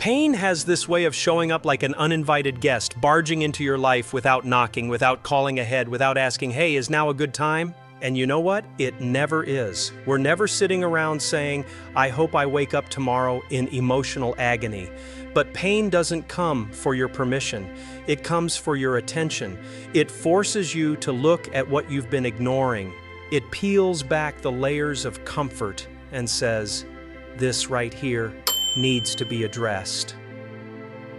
Pain has this way of showing up like an uninvited guest, barging into your life without knocking, without calling ahead, without asking, hey, is now a good time? And you know what? It never is. We're never sitting around saying, I hope I wake up tomorrow in emotional agony. But pain doesn't come for your permission. It comes for your attention. It forces you to look at what you've been ignoring. It peels back the layers of comfort and says, this right here needs to be addressed.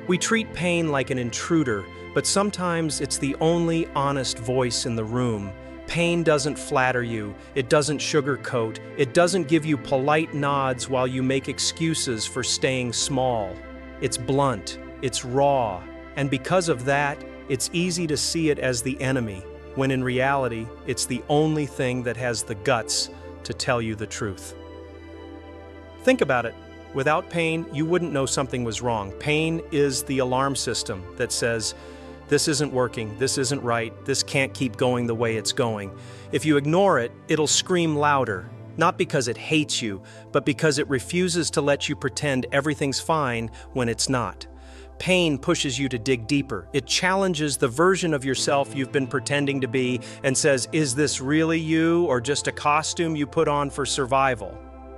We treat pain like an intruder, but sometimes it's the only honest voice in the room. Pain doesn't flatter you, it doesn't sugarcoat, it doesn't give you polite nods while you make excuses for staying small. It's blunt, it's raw, and because of that, it's easy to see it as the enemy, when in reality, it's the only thing that has the guts to tell you the truth. Think about it. Without pain, you wouldn't know something was wrong. Pain is the alarm system that says, this isn't working, this isn't right, this can't keep going the way it's going. If you ignore it, it'll scream louder, not because it hates you, but because it refuses to let you pretend everything's fine when it's not. Pain pushes you to dig deeper. It challenges the version of yourself you've been pretending to be and says, is this really you or just a costume you put on for survival?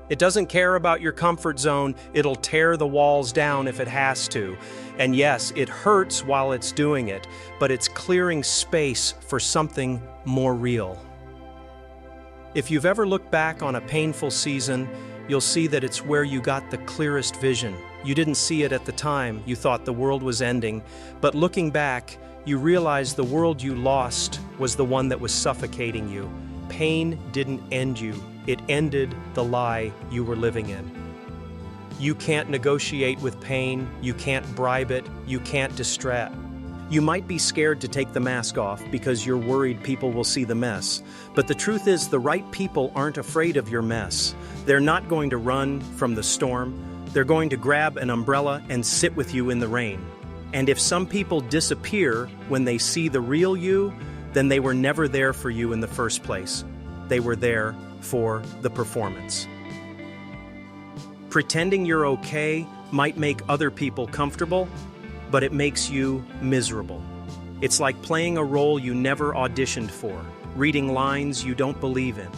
It doesn't care about your comfort zone, it'll tear the walls down if it has to. And yes, it hurts while it's doing it, but it's clearing space for something more real. If you've ever looked back on a painful season, you'll see that it's where you got the clearest vision. You didn't see it at the time, you thought the world was ending, but looking back, you realize the world you lost was the one that was suffocating you. Pain didn't end you. It ended the lie you were living in. You can't negotiate with pain, you can't bribe it, you can't distract. You might be scared to take the mask off because you're worried people will see the mess. But the truth is, the right people aren't afraid of your mess. They're not going to run from the storm. They're going to grab an umbrella and sit with you in the rain. And if some people disappear when they see the real you, then they were never there for you in the first place. They were there for the performance. Pretending you're okay might make other people comfortable, but it makes you miserable. It's like playing a role you never auditioned for, reading lines you don't believe in.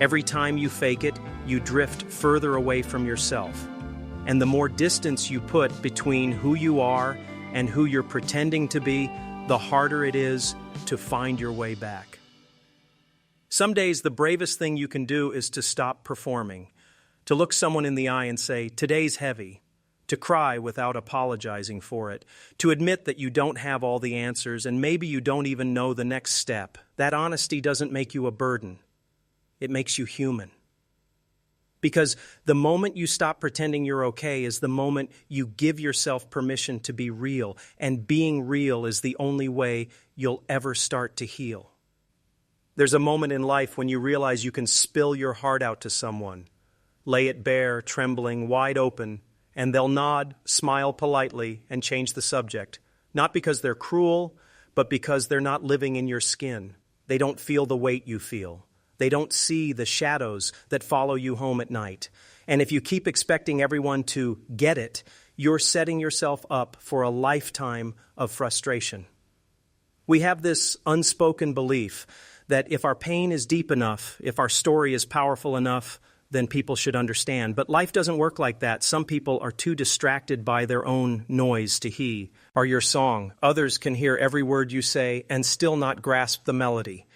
Every time you fake it, you drift further away from yourself. And the more distance you put between who you are and who you're pretending to be, the harder it is to find your way back. Some days, the bravest thing you can do is to stop performing, to look someone in the eye and say, today's heavy, to cry without apologizing for it, to admit that you don't have all the answers and maybe you don't even know the next step. That honesty doesn't make you a burden. It makes you human. Because the moment you stop pretending you're okay is the moment you give yourself permission to be real, and being real is the only way you'll ever start to heal. There's a moment in life when you realize you can spill your heart out to someone, lay it bare, trembling, wide open, and they'll nod, smile politely, and change the subject. Not because they're cruel, but because they're not living in your skin. They don't feel the weight you feel. They don't see the shadows that follow you home at night. And if you keep expecting everyone to get it, you're setting yourself up for a lifetime of frustration. We have this unspoken belief that if our pain is deep enough, if our story is powerful enough, then people should understand. But life doesn't work like that. Some people are too distracted by their own noise to hear or your song. Others can hear every word you say and still not grasp the melody.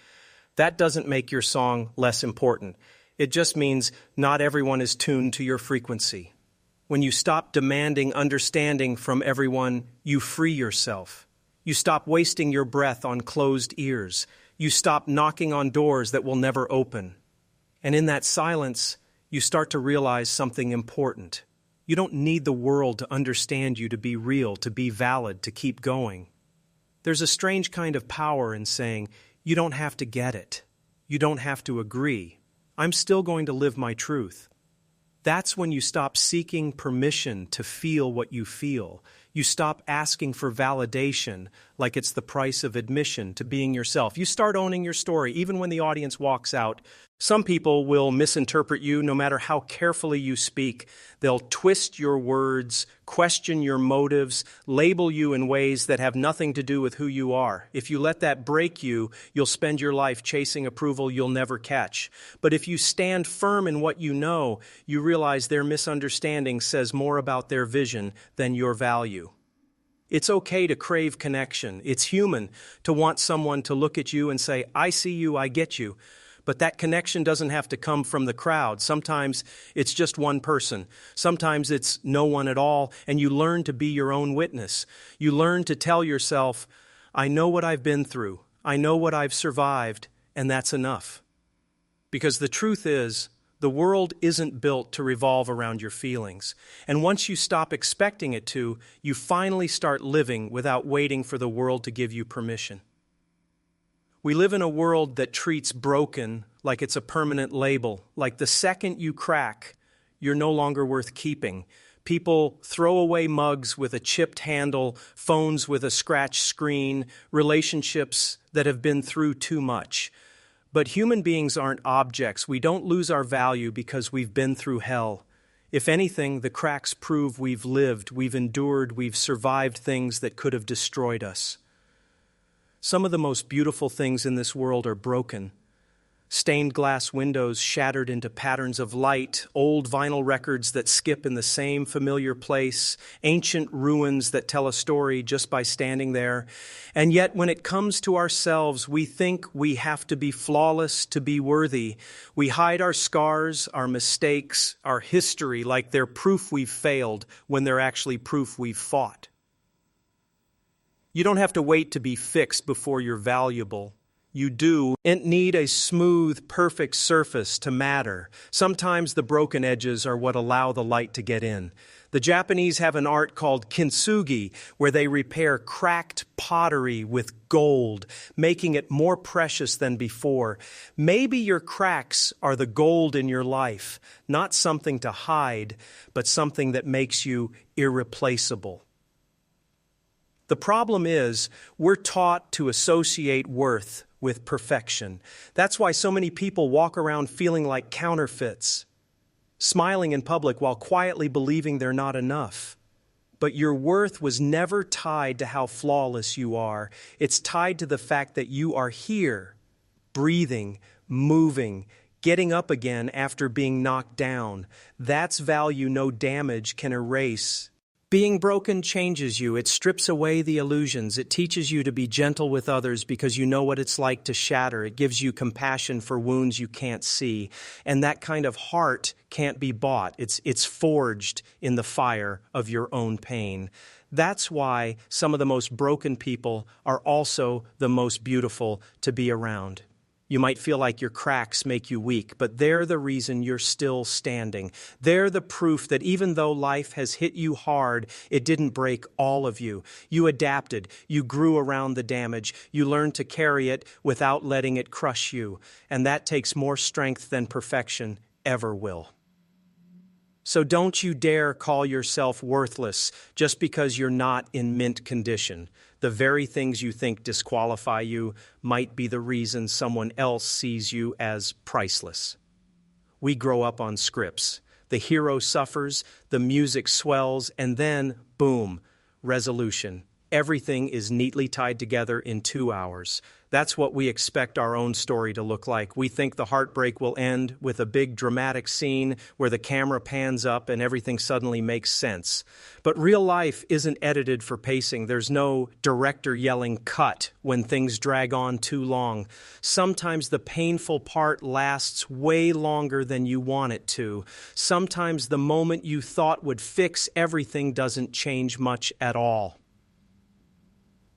That doesn't make your song less important. It just means not everyone is tuned to your frequency. When you stop demanding understanding from everyone, you free yourself. You stop wasting your breath on closed ears. You stop knocking on doors that will never open. And in that silence, you start to realize something important. You don't need the world to understand you to be real, to be valid, to keep going. There's a strange kind of power in saying, you don't have to get it. You don't have to agree. I'm still going to live my truth. That's when you stop seeking permission to feel what you feel. You stop asking for validation like it's the price of admission to being yourself. You start owning your story, even when the audience walks out. Some people will misinterpret you no matter how carefully you speak. They'll twist your words, question your motives, label you in ways that have nothing to do with who you are. If you let that break you, you'll spend your life chasing approval you'll never catch. But if you stand firm in what you know, you realize their misunderstanding says more about their vision than your value. It's okay to crave connection. It's human to want someone to look at you and say, I see you, I get you. But that connection doesn't have to come from the crowd. Sometimes it's just one person. Sometimes it's no one at all, and you learn to be your own witness. You learn to tell yourself, I know what I've been through. I know what I've survived, and that's enough. Because the truth is, the world isn't built to revolve around your feelings. And once you stop expecting it to, you finally start living without waiting for the world to give you permission. We live in a world that treats broken like it's a permanent label, like the second you crack, you're no longer worth keeping. People throw away mugs with a chipped handle, phones with a scratched screen, relationships that have been through too much. But human beings aren't objects. We don't lose our value because we've been through hell. If anything, the cracks prove we've lived, we've endured, we've survived things that could have destroyed us. Some of the most beautiful things in this world are broken. Stained glass windows shattered into patterns of light, old vinyl records that skip in the same familiar place, ancient ruins that tell a story just by standing there. And yet, when it comes to ourselves, we think we have to be flawless to be worthy. We hide our scars, our mistakes, our history like they're proof we've failed when they're actually proof we've fought. You don't have to wait to be fixed before you're valuable. You do and need a smooth, perfect surface to matter. Sometimes the broken edges are what allow the light to get in. The Japanese have an art called kintsugi, where they repair cracked pottery with gold, making it more precious than before. Maybe your cracks are the gold in your life, not something to hide, but something that makes you irreplaceable. The problem is, we're taught to associate worth with perfection. That's why so many people walk around feeling like counterfeits, smiling in public while quietly believing they're not enough. But your worth was never tied to how flawless you are. It's tied to the fact that you are here, breathing, moving, getting up again after being knocked down. That's value no damage can erase. Being broken changes you. It strips away the illusions. It teaches you to be gentle with others because you know what it's like to shatter. It gives you compassion for wounds you can't see. And that kind of heart can't be bought. It's forged in the fire of your own pain. That's why some of the most broken people are also the most beautiful to be around. You might feel like your cracks make you weak, but they're the reason you're still standing. They're the proof that even though life has hit you hard, it didn't break all of you. You adapted. You grew around the damage. You learned to carry it without letting it crush you. And that takes more strength than perfection ever will. So don't you dare call yourself worthless just because you're not in mint condition. The very things you think disqualify you might be the reason someone else sees you as priceless. We grow up on scripts. The hero suffers, the music swells, and then, boom, resolution. Everything is neatly tied together in 2 hours. That's what we expect our own story to look like. We think the heartbreak will end with a big dramatic scene where the camera pans up and everything suddenly makes sense. But real life isn't edited for pacing. There's no director yelling cut when things drag on too long. Sometimes the painful part lasts way longer than you want it to. Sometimes the moment you thought would fix everything doesn't change much at all.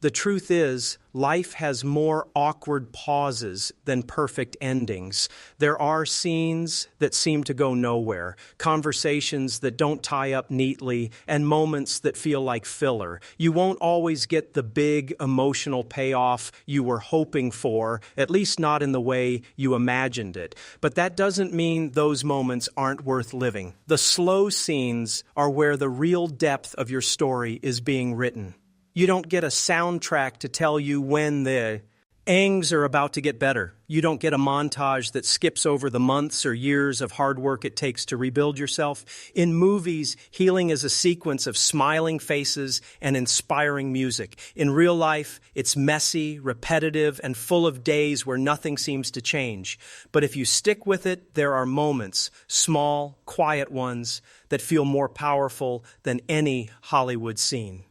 The truth is, life has more awkward pauses than perfect endings. There are scenes that seem to go nowhere, conversations that don't tie up neatly, and moments that feel like filler. You won't always get the big emotional payoff you were hoping for, at least not in the way you imagined it. But that doesn't mean those moments aren't worth living. The slow scenes are where the real depth of your story is being written. You don't get a soundtrack to tell you when the angs are about to get better. You don't get a montage that skips over the months or years of hard work it takes to rebuild yourself. In movies, healing is a sequence of smiling faces and inspiring music. In real life, it's messy, repetitive, and full of days where nothing seems to change. But if you stick with it, there are moments, small, quiet ones, that feel more powerful than any Hollywood scene.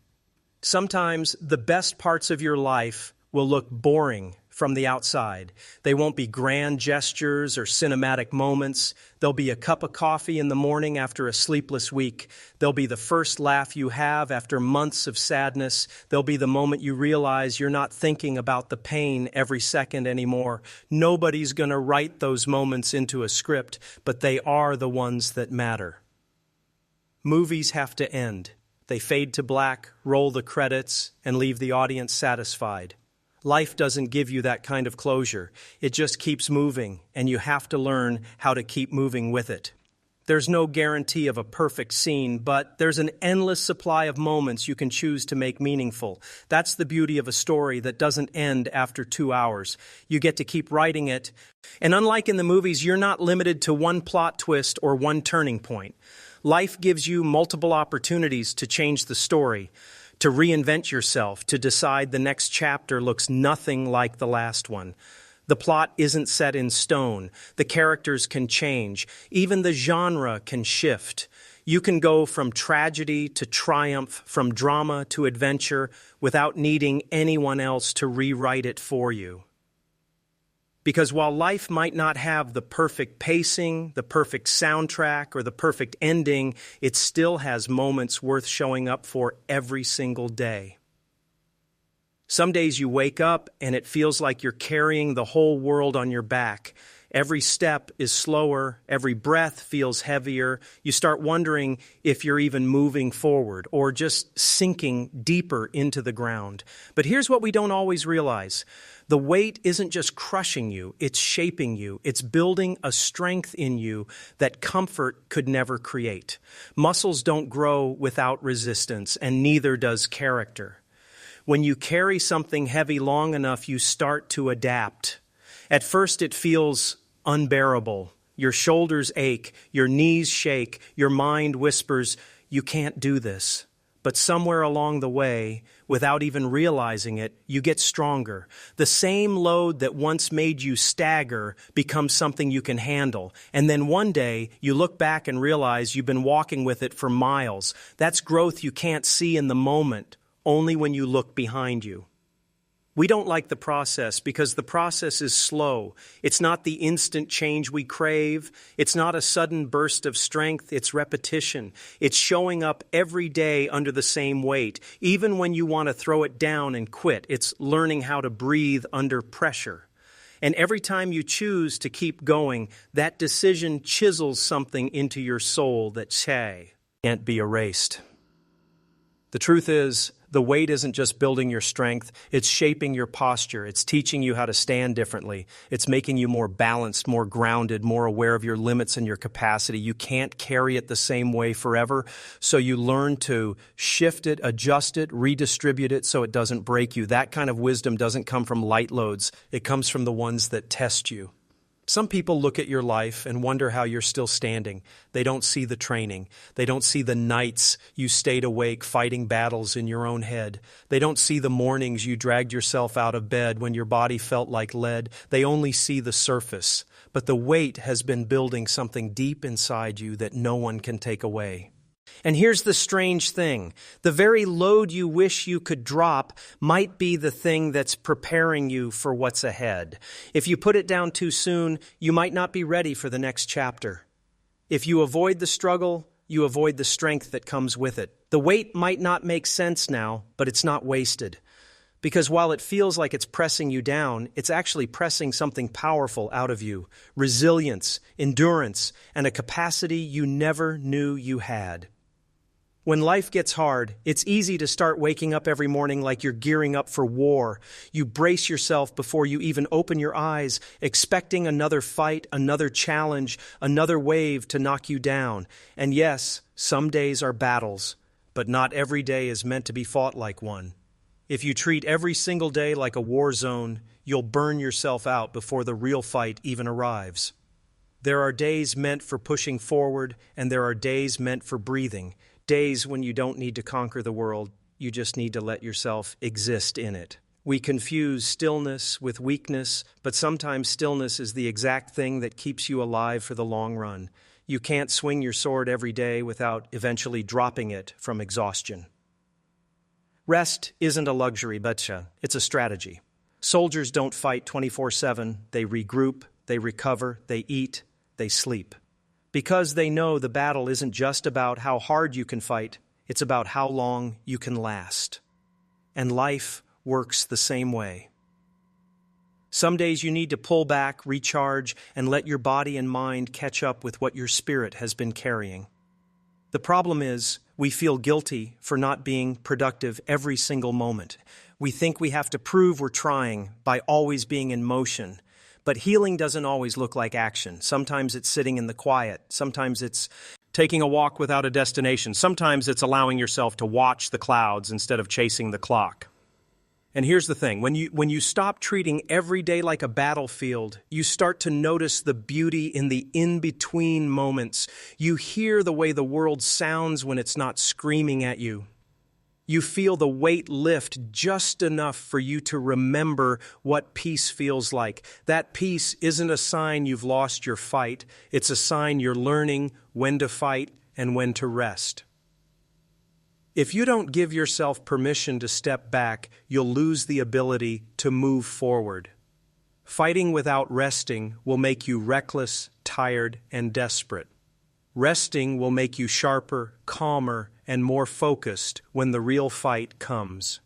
Sometimes the best parts of your life will look boring from the outside. They won't be grand gestures or cinematic moments. They'll be a cup of coffee in the morning after a sleepless week. They'll be the first laugh you have after months of sadness. They'll be the moment you realize you're not thinking about the pain every second anymore. Nobody's going to write those moments into a script, but they are the ones that matter. Movies have to end. They fade to black, roll the credits, and leave the audience satisfied. Life doesn't give you that kind of closure. It just keeps moving, and you have to learn how to keep moving with it. There's no guarantee of a perfect scene, but there's an endless supply of moments you can choose to make meaningful. That's the beauty of a story that doesn't end after 2 hours. You get to keep writing it. And unlike in the movies, you're not limited to one plot twist or one turning point. Life gives you multiple opportunities to change the story, to reinvent yourself, to decide the next chapter looks nothing like the last one. The plot isn't set in stone. The characters can change. Even the genre can shift. You can go from tragedy to triumph, from drama to adventure, without needing anyone else to rewrite it for you. Because while life might not have the perfect pacing, the perfect soundtrack, or the perfect ending, it still has moments worth showing up for every single day. Some days you wake up and it feels like you're carrying the whole world on your back. Every step is slower, every breath feels heavier. You start wondering if you're even moving forward or just sinking deeper into the ground. But here's what we don't always realize. The weight isn't just crushing you, it's shaping you. It's building a strength in you that comfort could never create. Muscles don't grow without resistance, and neither does character. When you carry something heavy long enough, you start to adapt. At first, it feels unbearable. Your shoulders ache, your knees shake, your mind whispers, "You can't do this." But somewhere along the way, without even realizing it, you get stronger. The same load that once made you stagger becomes something you can handle. And then one day, you look back and realize you've been walking with it for miles. That's growth you can't see in the moment, only when you look behind you. We don't like the process because the process is slow. It's not the instant change we crave. It's not a sudden burst of strength. It's repetition. It's showing up every day under the same weight. Even when you want to throw it down and quit, it's learning how to breathe under pressure. And every time you choose to keep going, that decision chisels something into your soul that can't be erased. The truth is, the weight isn't just building your strength, it's shaping your posture. It's teaching you how to stand differently. It's making you more balanced, more grounded, more aware of your limits and your capacity. You can't carry it the same way forever, so you learn to shift it, adjust it, redistribute it so it doesn't break you. That kind of wisdom doesn't come from light loads. It comes from the ones that test you. Some people look at your life and wonder how you're still standing. They don't see the training. They don't see the nights you stayed awake fighting battles in your own head. They don't see the mornings you dragged yourself out of bed when your body felt like lead. They only see the surface. But the weight has been building something deep inside you that no one can take away. And here's the strange thing. The very load you wish you could drop might be the thing that's preparing you for what's ahead. If you put it down too soon, you might not be ready for the next chapter. If you avoid the struggle, you avoid the strength that comes with it. The weight might not make sense now, but it's not wasted. Because while it feels like it's pressing you down, it's actually pressing something powerful out of you: resilience, endurance, and a capacity you never knew you had. When life gets hard, it's easy to start waking up every morning like you're gearing up for war. You brace yourself before you even open your eyes, expecting another fight, another challenge, another wave to knock you down. And yes, some days are battles, but not every day is meant to be fought like one. If you treat every single day like a war zone, you'll burn yourself out before the real fight even arrives. There are days meant for pushing forward, and there are days meant for breathing. Days when you don't need to conquer the world, you just need to let yourself exist in it. We confuse stillness with weakness, but sometimes stillness is the exact thing that keeps you alive for the long run. You can't swing your sword every day without eventually dropping it from exhaustion. Rest isn't a luxury, but it's a strategy. Soldiers don't fight 24/7. They regroup, they recover, they eat, they sleep. Because they know the battle isn't just about how hard you can fight, it's about how long you can last. And life works the same way. Some days you need to pull back, recharge, and let your body and mind catch up with what your spirit has been carrying. The problem is, we feel guilty for not being productive every single moment. We think we have to prove we're trying by always being in motion. But healing doesn't always look like action. Sometimes it's sitting in the quiet. Sometimes it's taking a walk without a destination. Sometimes it's allowing yourself to watch the clouds instead of chasing the clock. And here's the thing, when you stop treating every day like a battlefield, you start to notice the beauty in the in-between moments. You hear the way the world sounds when it's not screaming at you. You feel the weight lift just enough for you to remember what peace feels like. That peace isn't a sign you've lost your fight. It's a sign you're learning when to fight and when to rest. If you don't give yourself permission to step back, you'll lose the ability to move forward. Fighting without resting will make you reckless, tired, and desperate. Resting will make you sharper, calmer, and more focused when the real fight comes.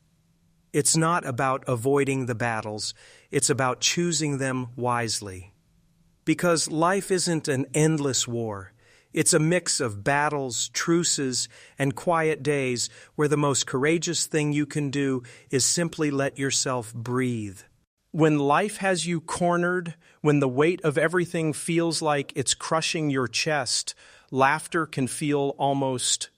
It's not about avoiding the battles, it's about choosing them wisely. Because life isn't an endless war. It's a mix of battles, truces, and quiet days where the most courageous thing you can do is simply let yourself breathe. When life has you cornered, when the weight of everything feels like it's crushing your chest, laughter can feel almost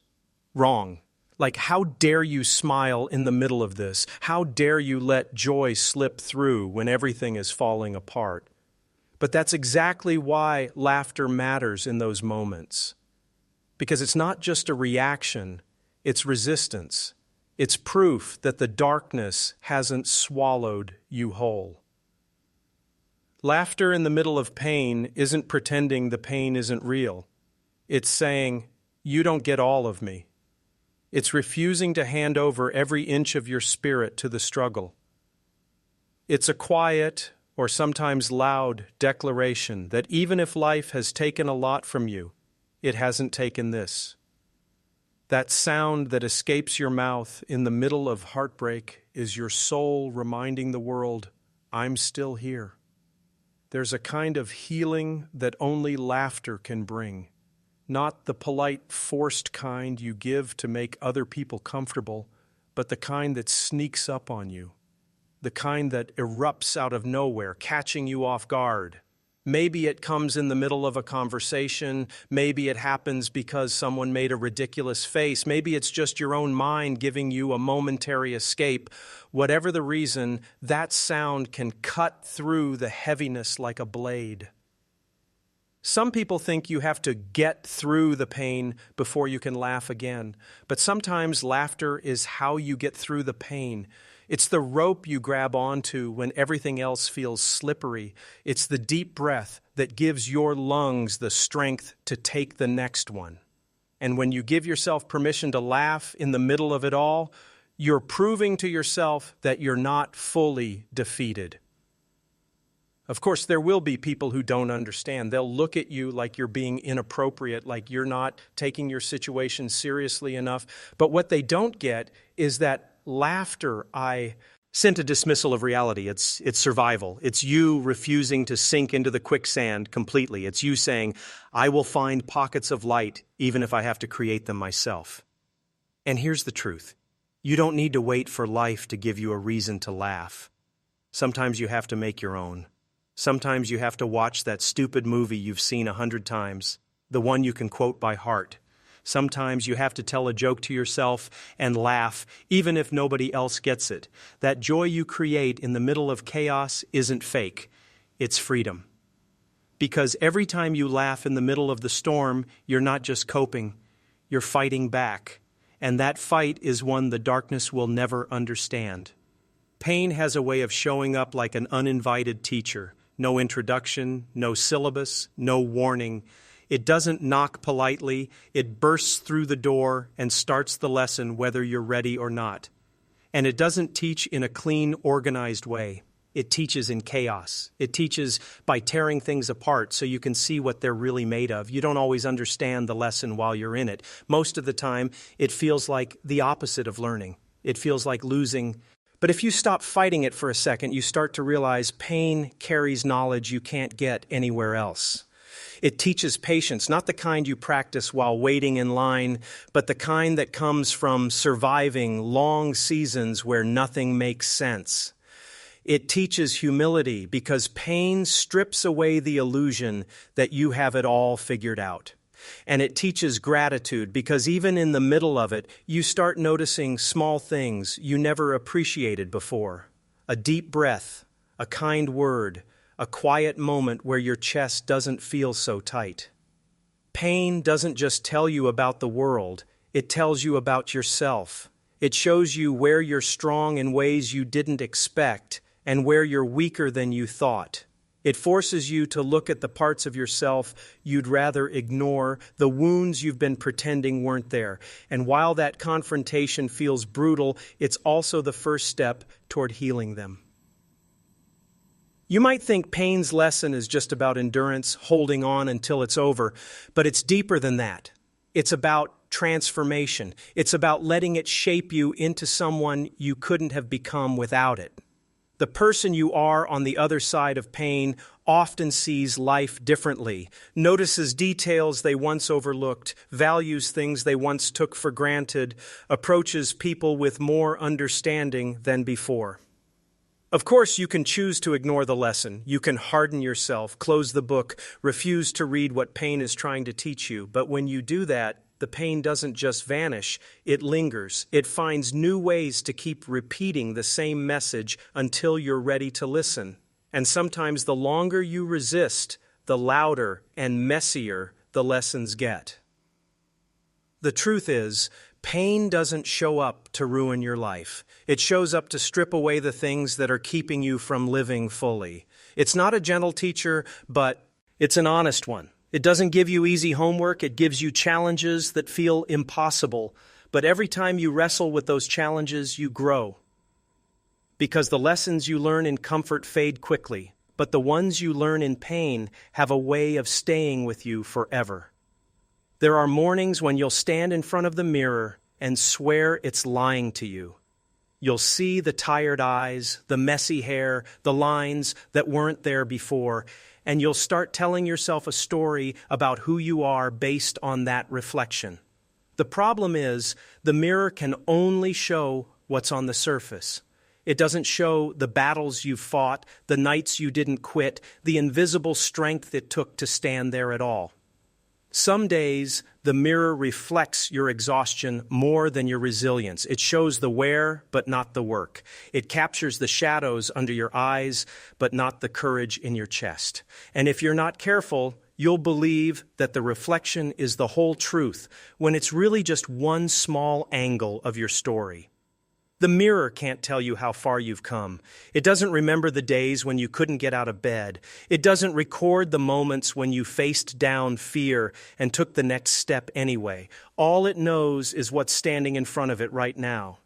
wrong. Like, how dare you smile in the middle of this? How dare you let joy slip through when everything is falling apart? But that's exactly why laughter matters in those moments. Because it's not just a reaction, it's resistance. It's proof that the darkness hasn't swallowed you whole. Laughter in the middle of pain isn't pretending the pain isn't real. It's saying, you don't get all of me. It's refusing to hand over every inch of your spirit to the struggle. It's a quiet, or sometimes loud, declaration that even if life has taken a lot from you, it hasn't taken this. That sound that escapes your mouth in the middle of heartbreak is your soul reminding the world, I'm still here. There's a kind of healing that only laughter can bring. Not the polite, forced kind you give to make other people comfortable, but the kind that sneaks up on you. The kind that erupts out of nowhere, catching you off guard. Maybe it comes in the middle of a conversation. Maybe it happens because someone made a ridiculous face. Maybe it's just your own mind giving you a momentary escape. Whatever the reason, that sound can cut through the heaviness like a blade. Some people think you have to get through the pain before you can laugh again. But sometimes laughter is how you get through the pain. It's the rope you grab onto when everything else feels slippery. It's the deep breath that gives your lungs the strength to take the next one. And when you give yourself permission to laugh in the middle of it all, you're proving to yourself that you're not fully defeated. Of course, there will be people who don't understand. They'll look at you like you're being inappropriate, like you're not taking your situation seriously enough. But what they don't get is that laughter I isn't a dismissal of reality, it's survival. It's you refusing to sink into the quicksand completely. It's you saying, I will find pockets of light even if I have to create them myself. And here's the truth. You don't need to wait for life to give you a reason to laugh. Sometimes you have to make your own. Sometimes you have to watch that stupid movie you've seen 100 times, the one you can quote by heart. Sometimes you have to tell a joke to yourself and laugh, even if nobody else gets it. That joy you create in the middle of chaos isn't fake. It's freedom. Because every time you laugh in the middle of the storm, you're not just coping, you're fighting back. And that fight is one the darkness will never understand. Pain has a way of showing up like an uninvited teacher. No introduction, no syllabus, no warning. It doesn't knock politely, it bursts through the door and starts the lesson whether you're ready or not. And it doesn't teach in a clean, organized way. It teaches in chaos. It teaches by tearing things apart so you can see what they're really made of. You don't always understand the lesson while you're in it. Most of the time, it feels like the opposite of learning. It feels like losing. But if you stop fighting it for a second, you start to realize pain carries knowledge you can't get anywhere else. It teaches patience, not the kind you practice while waiting in line, but the kind that comes from surviving long seasons where nothing makes sense. It teaches humility because pain strips away the illusion that you have it all figured out. And it teaches gratitude because even in the middle of it, you start noticing small things you never appreciated before. A deep breath, a kind word, a quiet moment where your chest doesn't feel so tight. Pain doesn't just tell you about the world, it tells you about yourself. It shows you where you're strong in ways you didn't expect and where you're weaker than you thought. It forces you to look at the parts of yourself you'd rather ignore, the wounds you've been pretending weren't there. And while that confrontation feels brutal, it's also the first step toward healing them. You might think pain's lesson is just about endurance, holding on until it's over, but it's deeper than that. It's about transformation. It's about letting it shape you into someone you couldn't have become without it. The person you are on the other side of pain often sees life differently, notices details they once overlooked, values things they once took for granted, approaches people with more understanding than before. Of course, you can choose to ignore the lesson. You can harden yourself, close the book, refuse to read what pain is trying to teach you. But when you do that, the pain doesn't just vanish, it lingers. It finds new ways to keep repeating the same message until you're ready to listen. And sometimes the longer you resist, the louder and messier the lessons get. The truth is, pain doesn't show up to ruin your life. It shows up to strip away the things that are keeping you from living fully. It's not a gentle teacher, but it's an honest one. It doesn't give you easy homework. It gives you challenges that feel impossible. But every time you wrestle with those challenges, you grow. Because the lessons you learn in comfort fade quickly, but the ones you learn in pain have a way of staying with you forever. There are mornings when you'll stand in front of the mirror and swear it's lying to you. You'll see the tired eyes, the messy hair, the lines that weren't there before, and you'll start telling yourself a story about who you are based on that reflection. The problem is, the mirror can only show what's on the surface. It doesn't show the battles you've fought, the nights you didn't quit, the invisible strength it took to stand there at all. Some days, the mirror reflects your exhaustion more than your resilience. It shows the wear, but not the work. It captures the shadows under your eyes, but not the courage in your chest. And if you're not careful, you'll believe that the reflection is the whole truth, when it's really just one small angle of your story. The mirror can't tell you how far you've come. It doesn't remember the days when you couldn't get out of bed. It doesn't record the moments when you faced down fear and took the next step anyway. All it knows is what's standing in front of it right now.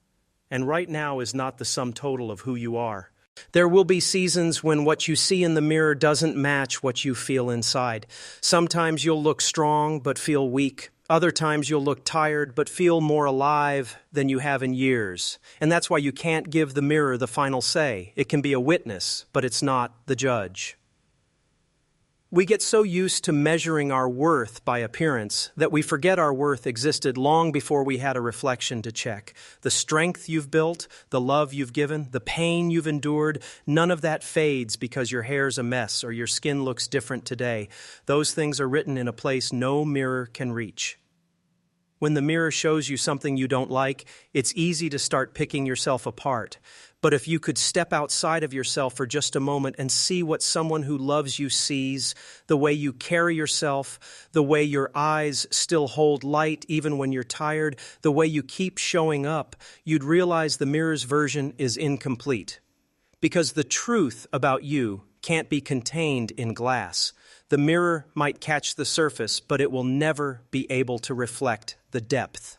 And right now is not the sum total of who you are. There will be seasons when what you see in the mirror doesn't match what you feel inside. Sometimes you'll look strong but feel weak. Other times you'll look tired but feel more alive than you have in years. And that's why you can't give the mirror the final say. It can be a witness, but it's not the judge. We get so used to measuring our worth by appearance that we forget our worth existed long before we had a reflection to check. The strength you've built, the love you've given, the pain you've endured, none of that fades because your hair's a mess or your skin looks different today. Those things are written in a place no mirror can reach. When the mirror shows you something you don't like, it's easy to start picking yourself apart. But if you could step outside of yourself for just a moment and see what someone who loves you sees, the way you carry yourself, the way your eyes still hold light even when you're tired, the way you keep showing up, you'd realize the mirror's version is incomplete. Because the truth about you can't be contained in glass. The mirror might catch the surface, but it will never be able to reflect the depth.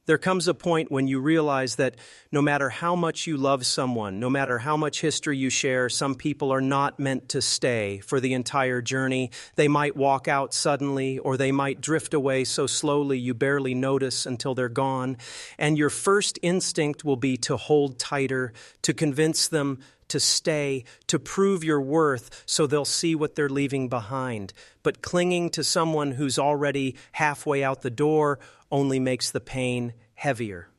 There comes a point when you realize that no matter how much you love someone, no matter how much history you share, some people are not meant to stay for the entire journey. They might walk out suddenly, or they might drift away so slowly you barely notice until they're gone. And your first instinct will be to hold tighter, to convince them to stay, to prove your worth so they'll see what they're leaving behind. But clinging to someone who's already halfway out the door only makes the pain heavier.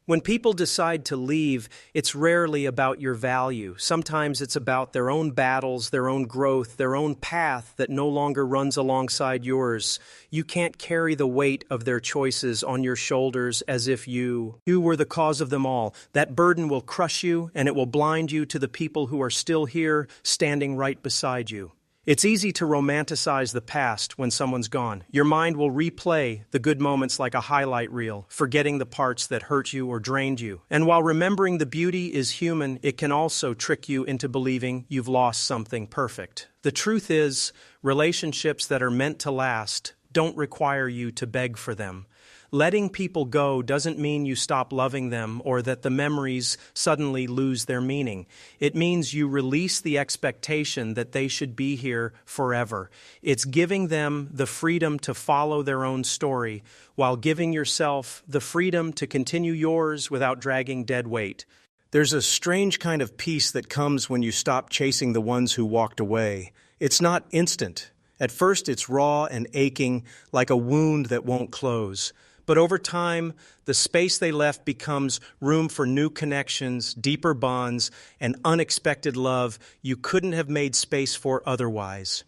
When people decide to leave, it's rarely about your value. Sometimes it's about their own battles, their own growth, their own path that no longer runs alongside yours. You can't carry the weight of their choices on your shoulders as if you were the cause of them all. That burden will crush you, and it will blind you to the people who are still here, standing right beside you. It's easy to romanticize the past when someone's gone. Your mind will replay the good moments like a highlight reel, forgetting the parts that hurt you or drained you. And while remembering the beauty is human, it can also trick you into believing you've lost something perfect. The truth is, relationships that are meant to last don't require you to beg for them. Letting people go doesn't mean you stop loving them or that the memories suddenly lose their meaning. It means you release the expectation that they should be here forever. It's giving them the freedom to follow their own story while giving yourself the freedom to continue yours without dragging dead weight. There's a strange kind of peace that comes when you stop chasing the ones who walked away. It's not instant. At first, it's raw and aching, like a wound that won't close. But over time, the space they left becomes room for new connections, deeper bonds, and unexpected love you couldn't have made space for otherwise.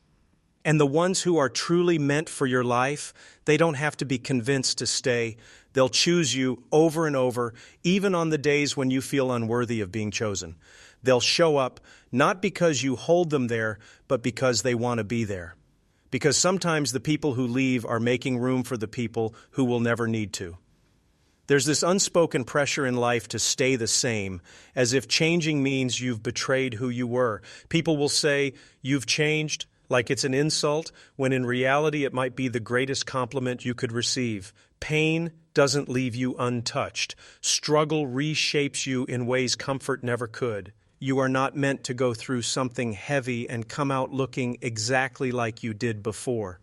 And the ones who are truly meant for your life, they don't have to be convinced to stay. They'll choose you over and over, even on the days when you feel unworthy of being chosen. They'll show up not because you hold them there, but because they want to be there. Because sometimes the people who leave are making room for the people who will never need to. There's this unspoken pressure in life to stay the same, as if changing means you've betrayed who you were. People will say, "You've changed," like it's an insult, when in reality it might be the greatest compliment you could receive. Pain doesn't leave you untouched. Struggle reshapes you in ways comfort never could. You are not meant to go through something heavy and come out looking exactly like you did before.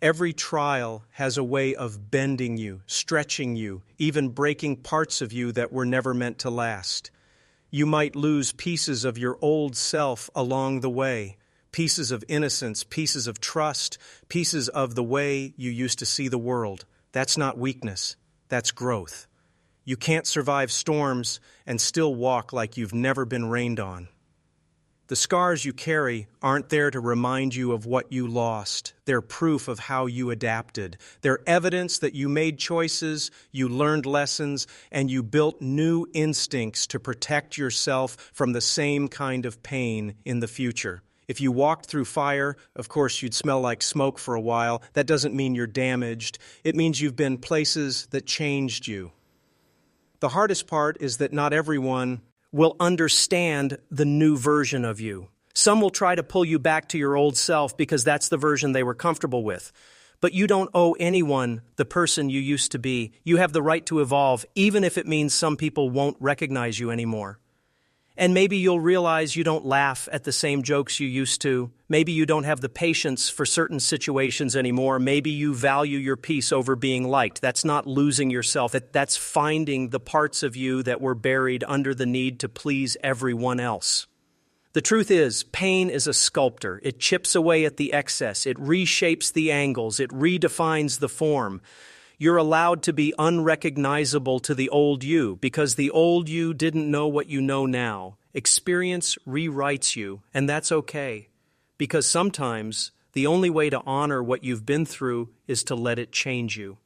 Every trial has a way of bending you, stretching you, even breaking parts of you that were never meant to last. You might lose pieces of your old self along the way, pieces of innocence, pieces of trust, pieces of the way you used to see the world. That's not weakness, that's growth. You can't survive storms and still walk like you've never been rained on. The scars you carry aren't there to remind you of what you lost. They're proof of how you adapted. They're evidence that you made choices, you learned lessons, and you built new instincts to protect yourself from the same kind of pain in the future. If you walked through fire, of course you'd smell like smoke for a while. That doesn't mean you're damaged. It means you've been places that changed you. The hardest part is that not everyone will understand the new version of you. Some will try to pull you back to your old self because that's the version they were comfortable with. But you don't owe anyone the person you used to be. You have the right to evolve, even if it means some people won't recognize you anymore. And maybe you'll realize you don't laugh at the same jokes you used to. Maybe you don't have the patience for certain situations anymore. Maybe you value your peace over being liked. That's not losing yourself. That's finding the parts of you that were buried under the need to please everyone else. The truth is, pain is a sculptor. It chips away at the excess. It reshapes the angles. It redefines the form. You're allowed to be unrecognizable to the old you because the old you didn't know what you know now. Experience rewrites you, and that's okay. Because sometimes the only way to honor what you've been through is to let it change you.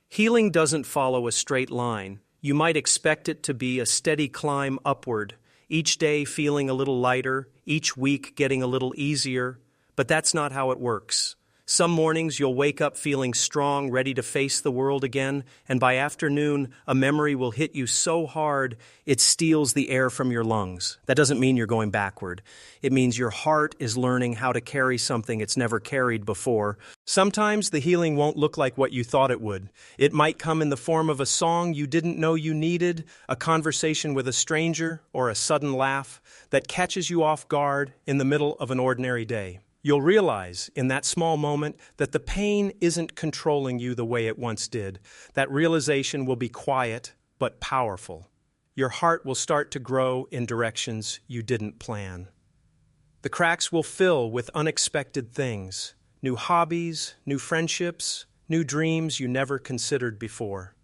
Healing doesn't follow a straight line. You might expect it to be a steady climb upward, each day feeling a little lighter, each week getting a little easier, but that's not how it works. Some mornings you'll wake up feeling strong, ready to face the world again, and by afternoon, a memory will hit you so hard it steals the air from your lungs. That doesn't mean you're going backward. It means your heart is learning how to carry something it's never carried before. Sometimes the healing won't look like what you thought it would. It might come in the form of a song you didn't know you needed, a conversation with a stranger, or a sudden laugh that catches you off guard in the middle of an ordinary day. You'll realize in that small moment that the pain isn't controlling you the way it once did. That realization will be quiet but powerful. Your heart will start to grow in directions you didn't plan. The cracks will fill with unexpected things, new hobbies, new friendships, new dreams you never considered before.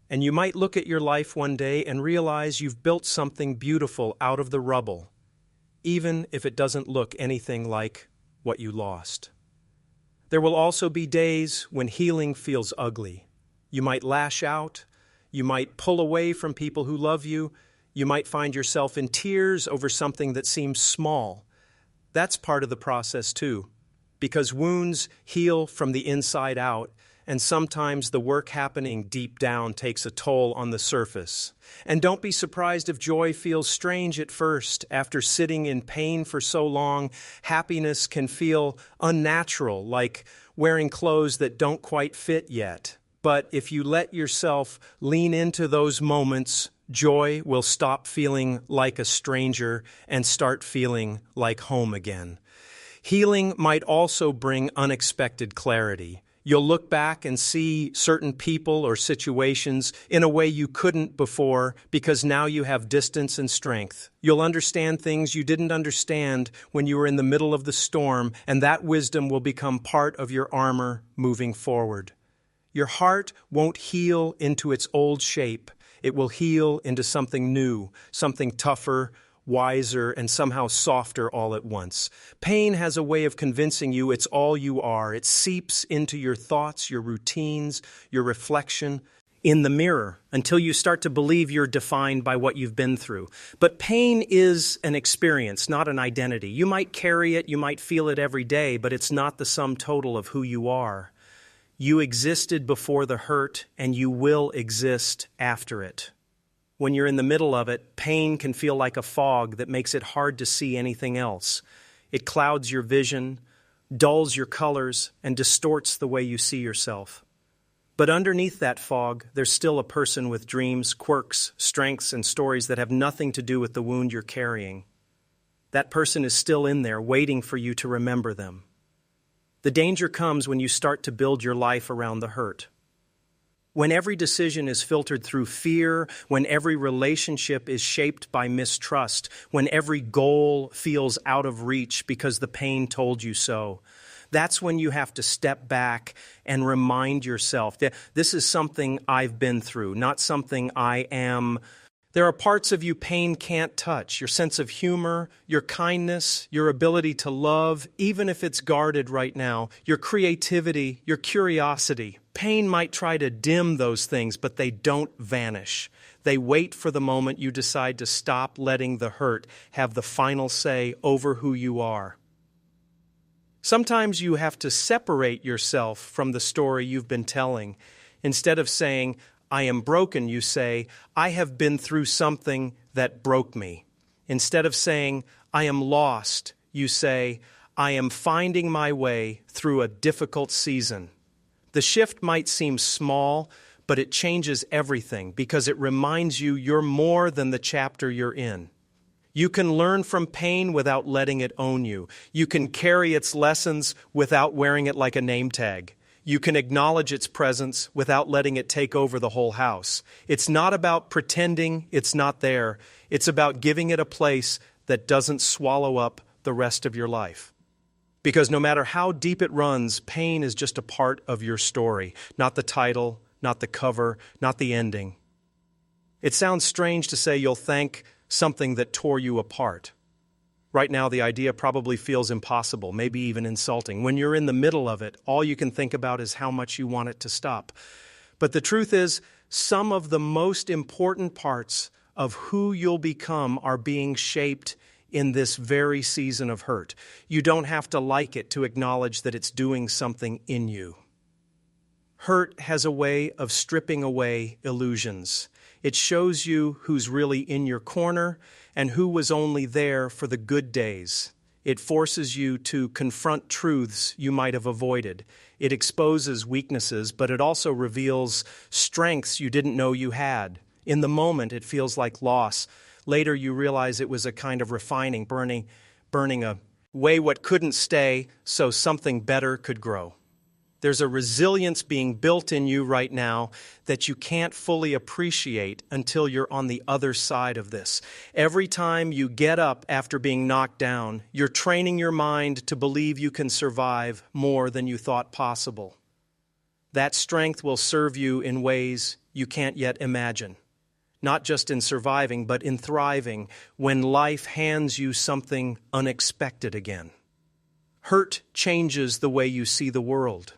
And you might look at your life one day and realize you've built something beautiful out of the rubble, even if it doesn't look anything like what you lost. There will also be days when healing feels ugly. You might lash out, you might pull away from people who love you, you might find yourself in tears over something that seems small. That's part of the process too, because wounds heal from the inside out, and sometimes the work happening deep down takes a toll on the surface. And don't be surprised if joy feels strange at first. After sitting in pain for so long, happiness can feel unnatural, like wearing clothes that don't quite fit yet. But if you let yourself lean into those moments, joy will stop feeling like a stranger and start feeling like home again. Healing might also bring unexpected clarity. You'll look back and see certain people or situations in a way you couldn't before because now you have distance and strength. You'll understand things you didn't understand when you were in the middle of the storm, and that wisdom will become part of your armor moving forward. Your heart won't heal into its old shape. It will heal into something new, something tougher, wiser, and somehow softer all at once. Pain has a way of convincing you it's all you are. It seeps into your thoughts, your routines, your reflection in the mirror until you start to believe you're defined by what you've been through. But pain is an experience, not an identity. You might carry it, you might feel it every day, but it's not the sum total of who you are. You existed before the hurt, and you will exist after it. When you're in the middle of it, pain can feel like a fog that makes it hard to see anything else. It clouds your vision, dulls your colors, and distorts the way you see yourself. But underneath that fog, there's still a person with dreams, quirks, strengths, and stories that have nothing to do with the wound you're carrying. That person is still in there, waiting for you to remember them. The danger comes when you start to build your life around the hurt. When every decision is filtered through fear, when every relationship is shaped by mistrust, when every goal feels out of reach because the pain told you so, that's when you have to step back and remind yourself that this is something I've been through, not something I am. There are parts of you pain can't touch, your sense of humor, your kindness, your ability to love, even if it's guarded right now, your creativity, your curiosity. Pain might try to dim those things, but they don't vanish. They wait for the moment you decide to stop letting the hurt have the final say over who you are. Sometimes you have to separate yourself from the story you've been telling. Instead of saying, I am broken, you say, I have been through something that broke me. Instead of saying, I am lost, you say, I am finding my way through a difficult season. The shift might seem small, but it changes everything because it reminds you you're more than the chapter you're in. You can learn from pain without letting it own you. You can carry its lessons without wearing it like a name tag. You can acknowledge its presence without letting it take over the whole house. It's not about pretending it's not there. It's about giving it a place that doesn't swallow up the rest of your life. Because no matter how deep it runs, pain is just a part of your story, not the title, not the cover, not the ending. It sounds strange to say you'll thank something that tore you apart. Right now, the idea probably feels impossible, maybe even insulting. When you're in the middle of it, all you can think about is how much you want it to stop. But the truth is, some of the most important parts of who you'll become are being shaped in this very season of hurt. You don't have to like it to acknowledge that it's doing something in you. Hurt has a way of stripping away illusions. It shows you who's really in your corner and who was only there for the good days. It forces you to confront truths you might have avoided. It exposes weaknesses, but it also reveals strengths you didn't know you had. In the moment, it feels like loss. Later, you realize it was a kind of refining, burning away what couldn't stay so something better could grow. There's a resilience being built in you right now that you can't fully appreciate until you're on the other side of this. Every time you get up after being knocked down, you're training your mind to believe you can survive more than you thought possible. That strength will serve you in ways you can't yet imagine. Not just in surviving, but in thriving when life hands you something unexpected again. Hurt changes the way you see the world.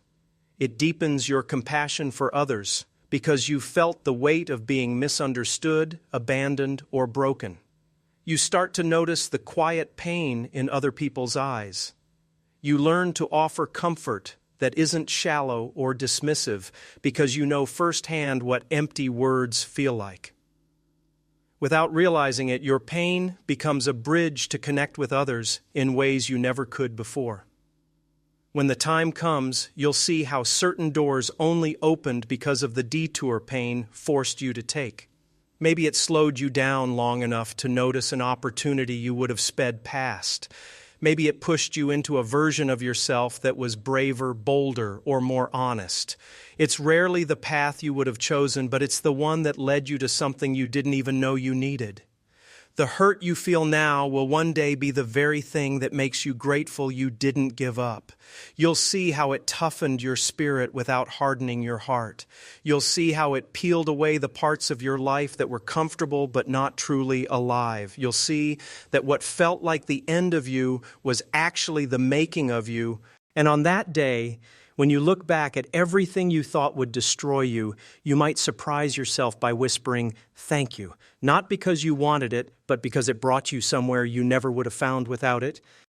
It deepens your compassion for others because you felt the weight of being misunderstood, abandoned, or broken. You start to notice the quiet pain in other people's eyes. You learn to offer comfort that isn't shallow or dismissive because you know firsthand what empty words feel like. Without realizing it, your pain becomes a bridge to connect with others in ways you never could before. When the time comes, you'll see how certain doors only opened because of the detour pain forced you to take. Maybe it slowed you down long enough to notice an opportunity you would have sped past. Maybe it pushed you into a version of yourself that was braver, bolder, or more honest. It's rarely the path you would have chosen, but it's the one that led you to something you didn't even know you needed. The hurt you feel now will one day be the very thing that makes you grateful you didn't give up. You'll see how it toughened your spirit without hardening your heart. You'll see how it peeled away the parts of your life that were comfortable but not truly alive. You'll see that what felt like the end of you was actually the making of you. And on that day, when you look back at everything you thought would destroy you, you might surprise yourself by whispering, "Thank you," not because you wanted it, but because it brought you somewhere you never would have found without it.